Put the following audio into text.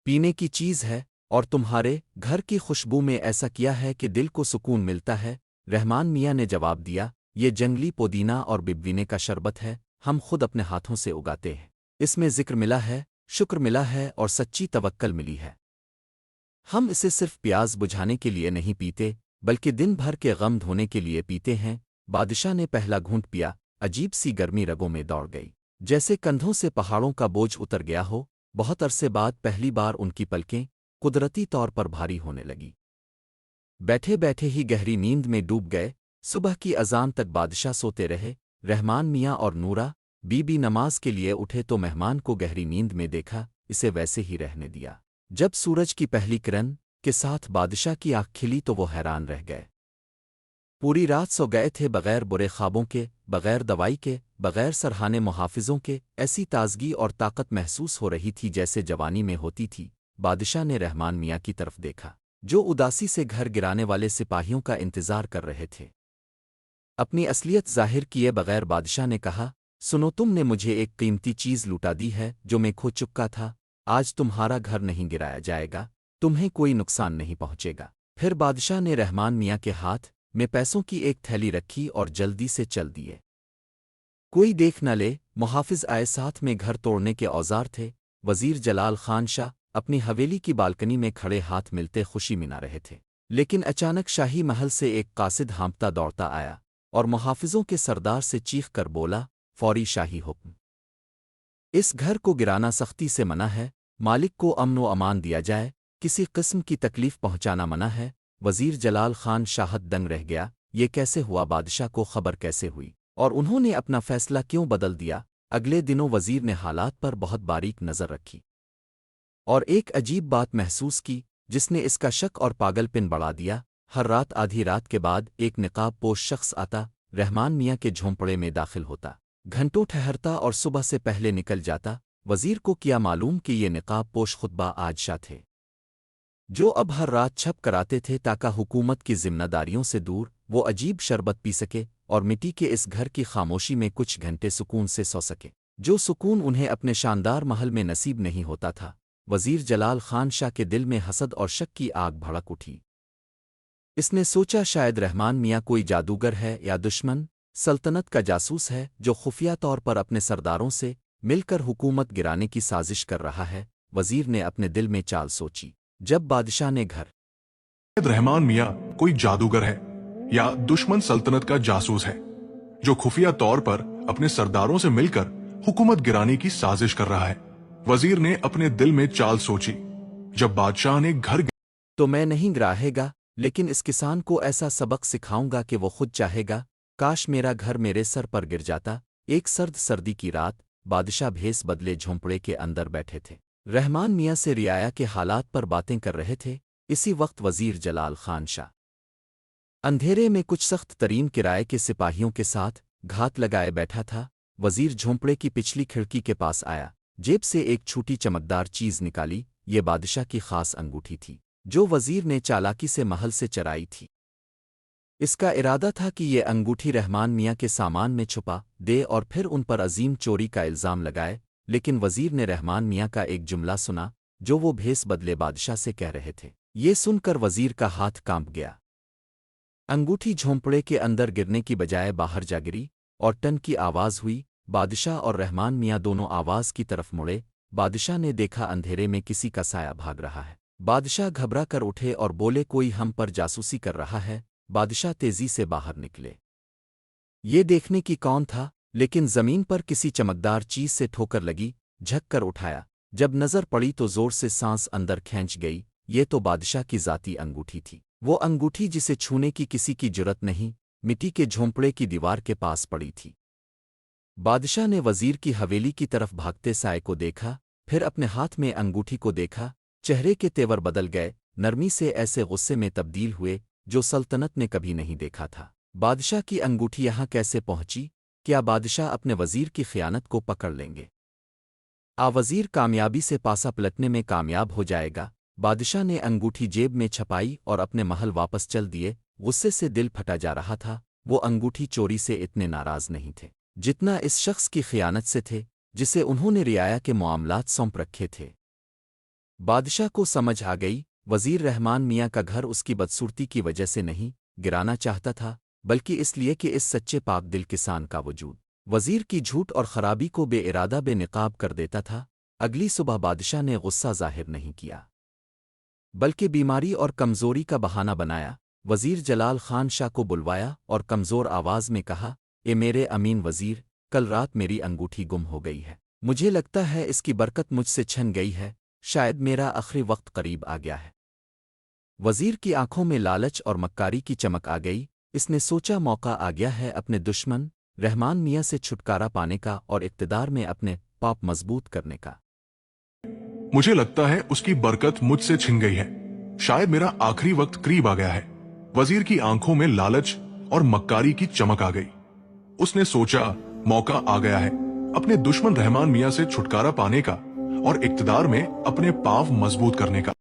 پینے کی چیز ہے اور تمہارے گھر کی خوشبو میں ایسا کیا ہے کہ دل کو سکون ملتا ہے؟ رحمان میاں نے جواب دیا، یہ جنگلی پودینہ اور ببوینے کا شربت ہے، ہم خود اپنے ہاتھوں سے اگاتے ہیں۔ اس میں ذکر ملا ہے، شکر ملا ہے اور سچی توکل ملی ہے۔ ہم اسے صرف پیاس بجھانے کے لیے نہیں پیتے بلکہ دن بھر کے غم دھونے کے لیے پیتے ہیں۔ بادشاہ نے پہلا گھونٹ پیا، عجیب سی گرمی رگوں میں دوڑ گئی، جیسے کندھوں سے پہاڑوں کا بوجھ اتر گیا ہو۔ بہت عرصے بعد پہلی بار ان کی پلکیں قدرتی طور پر بھاری ہونے لگی۔ بیٹھے بیٹھے ہی گہری نیند میں ڈوب گئے۔ صبح کی اذان تک بادشاہ سوتے رہے۔ رحمان میاں اور نورا بی بی نماز کے لیے اٹھے تو مہمان کو گہری نیند میں دیکھا، اسے ویسے ہی رہنے دیا۔ جب سورج کی پہلی کرن کے ساتھ بادشاہ کی آنکھ کھلی تو وہ حیران رہ گئے۔ پوری رات سو گئے تھے بغیر برے خوابوں کے، بغیر دوائی کے، بغیر سرہانے محافظوں کے، ایسی تازگی اور طاقت محسوس ہو رہی تھی جیسے جوانی میں ہوتی تھی۔ بادشاہ نے رحمان میاں کی طرف دیکھا، جو اداسی سے گھر گرانے والے سپاہیوں کا انتظار کر رہے تھے۔ اپنی اصلیت ظاہر کیے بغیر بادشاہ نے کہا، سنو، تم نے مجھے ایک قیمتی چیز لوٹا دی ہے جو میں کھو چکا تھا۔ آج تمہارا گھر نہیں گرایا جائے گا، تمہیں کوئی نقصان نہیں پہنچے گا۔ پھر بادشاہ نے رحمان میاں کے ہاتھ میں پیسوں کی ایک تھیلی رکھی اور جلدی سے چل دیے۔ کوئی دیکھ نہ لے۔ محافظ آئے، ساتھ میں گھر توڑنے کے اوزار تھے۔ وزیر جلال خان شاہ اپنی حویلی کی بالکنی میں کھڑے ہاتھ ملتے خوشی منا رہے تھے، لیکن اچانک شاہی محل سے ایک قاصد ہانپتا دوڑتا آیا اور محافظوں کے سردار سے چیخ کر بولا، فوری شاہی حکم! اس گھر کو گرانا سختی سے منع ہے، مالک کو امن و امان دیا جائے، کسی قسم کی تکلیف پہنچانا منع ہے۔ وزیر جلال خان شاہد دنگ رہ گیا، یہ کیسے ہوا؟ بادشاہ کو خبر کیسے ہوئی اور انہوں نے اپنا فیصلہ کیوں بدل دیا؟ اگلے دنوں وزیر نے حالات پر بہت باریک نظر رکھی اور ایک عجیب بات محسوس کی جس نے اس کا شک اور پاگل پن بڑھا دیا۔ ہر رات آدھی رات کے بعد ایک نقاب پوش شخص آتا، رحمان میاں کے جھونپڑے میں داخل ہوتا، گھنٹوں ٹھہرتا اور صبح سے پہلے نکل جاتا۔ وزیر کو کیا معلوم کہ یہ نقاب پوش خطبہ آج شاہ تھے، جو اب ہر رات چھپ کراتے تھے تاکہ حکومت کی ذمہ داریوں سے دور وہ عجیب شربت پی سکے اور مٹی کے اس گھر کی خاموشی میں کچھ گھنٹے سکون سے سو سکے، جو سکون انہیں اپنے شاندار محل میں نصیب نہیں ہوتا تھا۔ وزیر جلال خان شاہ کے دل میں حسد اور شک کی آگ بھڑک اٹھی۔ اس نے سوچا، شاید رحمان میاں کوئی جادوگر ہے یا دشمن سلطنت کا جاسوس ہے جو خفیہ طور پر اپنے سرداروں سے مل کر حکومت گرانے کی سازش کر رہا ہے۔ وزیر نے اپنے دل میں چال سوچی۔ جب بادشاہ نے گھر رحمان میاں کوئی جادوگر ہے یا دشمن سلطنت کا جاسوس ہے جو خفیہ طور پر اپنے سرداروں سے مل کر حکومت گرانے کی سازش کر رہا ہے، وزیر نے اپنے دل میں چال سوچی۔ جب بادشاہ نے گھر تو میں نہیں گراہے گا، لیکن اس کسان کو ایسا سبق سکھاؤں گا کہ وہ خود چاہے گا، کاش میرا گھر میرے سر پر گر جاتا۔ ایک سردی کی رات بادشاہ بھیس بدلے جھونپڑے کے اندر بیٹھے تھے، رحمان میاں سے رعایا کے حالات پر باتیں کر رہے تھے۔ اسی وقت وزیر جلال خان شاہ اندھیرے میں کچھ سخت ترین کرائے کے سپاہیوں کے ساتھ گھات لگائے بیٹھا تھا۔ وزیر جھونپڑے کی پچھلی کھڑکی کے پاس آیا، جیب سے ایک چھوٹی چمکدار چیز نکالی۔ یہ بادشاہ کی خاص انگوٹھی تھی جو وزیر نے چالاکی سے محل سے چرائی تھی۔ اس کا ارادہ تھا کہ یہ انگوٹھی رحمان میاں کے سامان میں چھپا دے اور پھر ان پر عظیم چوری کا الزام لگائے، لیکن وزیر نے رحمان میاں کا ایک جملہ سنا جو وہ بھیس بدلے بادشاہ سے کہہ رہے تھے۔ یہ سن کر وزیر کا ہاتھ کانپ گیا۔ انگوٹھی جھونپڑے کے اندر گرنے کی بجائے باہر جا گری اور ٹن کی آواز ہوئی۔ بادشاہ اور رحمان میاں دونوں آواز کی طرف مڑے۔ بادشاہ نے دیکھا اندھیرے میں کسی کا سایہ بھاگ رہا ہے۔ بادشاہ گھبرا کر اٹھے اور بولے، کوئی ہم پر جاسوسی کر رہا ہے۔ بادشاہ تیزی سے باہر نکلے، یہ دیکھنے کی کون تھا، لیکن زمین پر کسی چمکدار چیز سے ٹھوکر لگی۔ جھک کر اٹھایا، جب نظر پڑی تو زور سے سانس اندر کھینچ گئی۔ یہ تو بادشاہ کی ذاتی انگوٹھی تھی، وہ انگوٹھی جسے چھونے کی کسی کی جرت نہیں، مٹی کے جھونپڑے کی دیوار کے پاس پڑی تھی۔ بادشاہ نے وزیر کی حویلی کی طرف بھاگتے سائے کو دیکھا، پھر اپنے ہاتھ میں انگوٹھی کو دیکھا۔ چہرے کے تیور بدل گئے، نرمی سے ایسے غصے میں تبدیل ہوئے جو سلطنت نے کبھی نہیں دیکھا تھا۔ بادشاہ کی انگوٹھی یہاں کیسے پہنچی؟ کیا بادشاہ اپنے وزیر کی خیانت کو پکڑ لیں گے؟ وزیر کامیابی سے پاسا پلٹنے میں کامیاب ہو جائے گا؟ بادشاہ نے انگوٹھی جیب میں چھپائی اور اپنے محل واپس چل دیے۔ غصے سے دل پھٹا جا رہا تھا۔ وہ انگوٹھی چوری سے اتنے ناراض نہیں تھے جتنا اس شخص کی خیانت سے تھے جسے انہوں نے رعایا کے معاملات سونپ رکھے تھے۔ بادشاہ کو سمجھ آ گئی وزیر رحمان میاں کا گھر اس کی بدصورتی کی وجہ سے نہیں گرانا چاہتا تھا بلکہ اس لیے کہ اس سچے پاک دل کسان کا وجود وزیر کی جھوٹ اور خرابی کو بے ارادہ بے نقاب کر دیتا تھا۔ اگلی صبح بادشاہ نے غصہ ظاہر نہیں کیا بلکہ بیماری اور کمزوری کا بہانہ بنایا۔ وزیر جلال خان شاہ کو بلوایا اور کمزور آواز میں کہا، اے میرے امین وزیر، کل رات میری انگوٹھی گم ہو گئی ہے۔ مجھے لگتا ہے اس کی برکت مجھ سے چھن گئی ہے، شاید میرا آخری وقت قریب آ گیا ہے۔ وزیر کی آنکھوں میں لالچ اور مکاری کی چمک آ گئی۔ اس نے سوچا موقع آ گیا ہے اپنے دشمن رحمان میاں سے چھٹکارا پانے کا اور اقتدار میں اپنے پاپ مضبوط کرنے کا۔ مجھے لگتا ہے اس کی برکت مجھ سے چھن گئی ہے، شاید میرا آخری وقت قریب آ گیا ہے۔ وزیر کی آنکھوں میں لالچ اور مکاری کی چمک آ گئی۔ اس نے سوچا موقع آ گیا ہے اپنے دشمن رحمان میاں سے چھٹکارا پانے کا اور اقتدار میں اپنے پاؤں مضبوط کرنے کا۔